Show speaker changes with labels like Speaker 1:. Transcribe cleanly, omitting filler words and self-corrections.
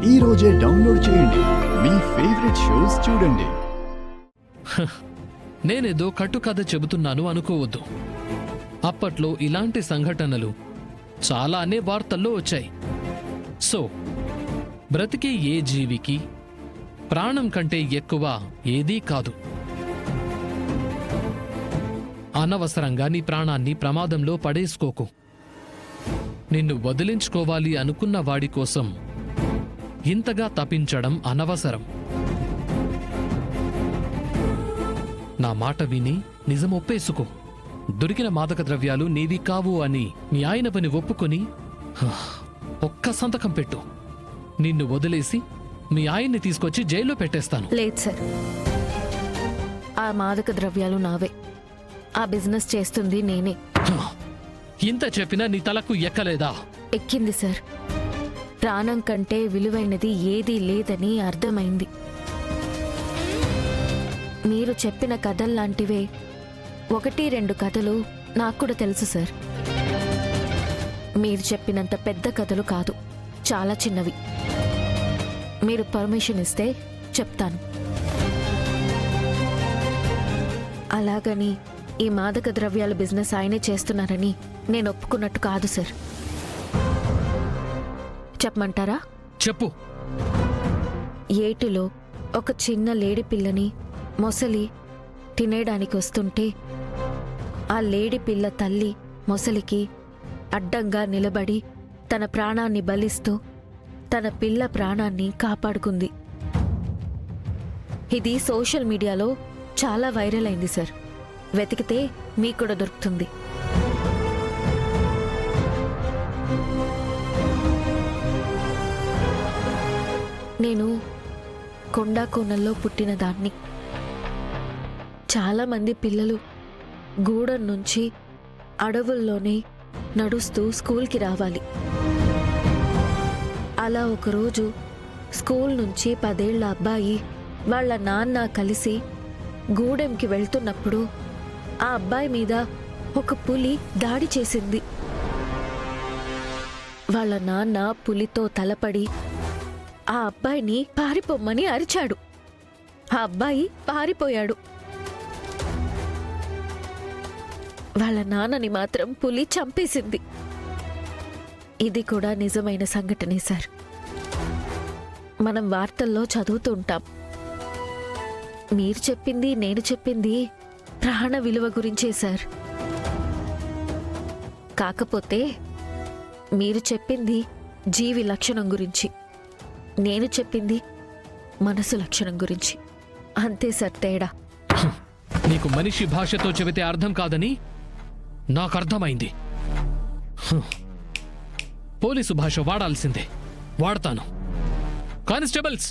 Speaker 1: ఈ రోజే డౌన్లోడ్ చేయండి. మీ ఫేవరెట్ షోస్ చూడండి.
Speaker 2: నేనేదో కట్టుకథ చెబుతున్నాను అనుకోవద్దు. అప్పట్లో ఇలాంటి సంఘటనలు చాలానే వార్తల్లో వచ్చాయి. సో బ్రతికే ఏ జీవికి ప్రాణం కంటే ఎక్కువ ఏదీ కాదు. అనవసరంగా నీ ప్రాణాన్ని ప్రమాదంలో పడేసుకోకు. నిన్ను వదిలించుకోవాలి అనుకున్న వాడి కోసం ఇంతగా తపించడం అనవసరం. నా మాట విని నిజం ఒప్పేసుకో. దొరికిన మాదక ద్రవ్యాలు నీవి కావు అని మీ ఆయన పని ఒప్పుకొని ఒక్క సంతకం పెట్టు. నిన్ను వదిలేసి మీ ఆయన్ని తీసుకొచ్చి జైల్లో పెట్టేస్తాను.
Speaker 3: లేదు సార్, ఆ మాదక ద్రవ్యాలు నావే. ఆ బిజినెస్ చేస్తుంది నేనే.
Speaker 2: ఇంత చెప్పినా నీ తలకు ఎక్కలేదా?
Speaker 3: ఎక్కింది సార్. ప్రాణం కంటే విలువైనది ఏదీ లేదని అర్థమైంది. మీరు చెప్పిన కథల్లాంటివే 1-2 కథలు నాకు కూడా తెలుసు సార్. మీరు చెప్పినంత పెద్ద కథలు కాదు, చాలా చిన్నవి. మీరు పర్మిషన్ ఇస్తే చెప్తాను. అలాగని ఈ మాదక ద్రవ్యాల బిజినెస్ ఆయనే చేస్తున్నారని నేను ఒప్పుకున్నట్టు కాదు సార్. చెప్పమంటారా?
Speaker 2: చెప్పు.
Speaker 3: ఏటిలో ఒక చిన్న లేడి పిల్లని మొసలి తినేయడానికి వస్తుంటే ఆ లేడి పిల్ల తల్లి మొసలికి అడ్డంగా నిలబడి తన ప్రాణాన్ని బలిస్తూ తన పిల్ల ప్రాణాన్ని కాపాడుకుంది. ఇది సోషల్ మీడియాలో చాలా వైరల్ అయింది సార్. వెతికితే మీకు కూడా దొరుకుతుంది. నేను కొండాకోనల్లో పుట్టిన దాన్ని. చాలామంది పిల్లలు గూడెం నుంచి అడవుల్లోనే నడుస్తూ స్కూల్కి రావాలి. అలా ఒకరోజు స్కూల్ నుంచి 10 ఏళ్ల అబ్బాయి వాళ్ళ నాన్న కలిసి గూడెంకి వెళ్తున్నప్పుడు ఆ అబ్బాయి మీద ఒక పులి దాడి చేసింది. వాళ్ళ నాన్న పులితో తలపడి ఆ అబ్బాయిని పారిపోమ్మని అరిచాడు. ఆ అబ్బాయి పారిపోయాడు. వాళ్ళ నాన్నని మాత్రం పులి చంపేసింది. ఇది కూడా నిజమైన సంఘటనే సార్. మనం వార్తల్లో చదువుతూ ఉంటాం. మీరు చెప్పింది నేను చెప్పింది ప్రాణ విలువ గురించే సార్. కాకపోతే మీరు చెప్పింది జీవి లక్షణం గురించి, నేను చెప్పింది మనసు లక్షణం గురించి. అంతే సార్ తేడా.
Speaker 2: నీకు మనిషి భాషతో చెబితే అర్థం కాదని నాకు అర్థమైంది. పోలీసు భాష వాడాల్సిందే, వాడతాను. కానిస్టేబుల్స్!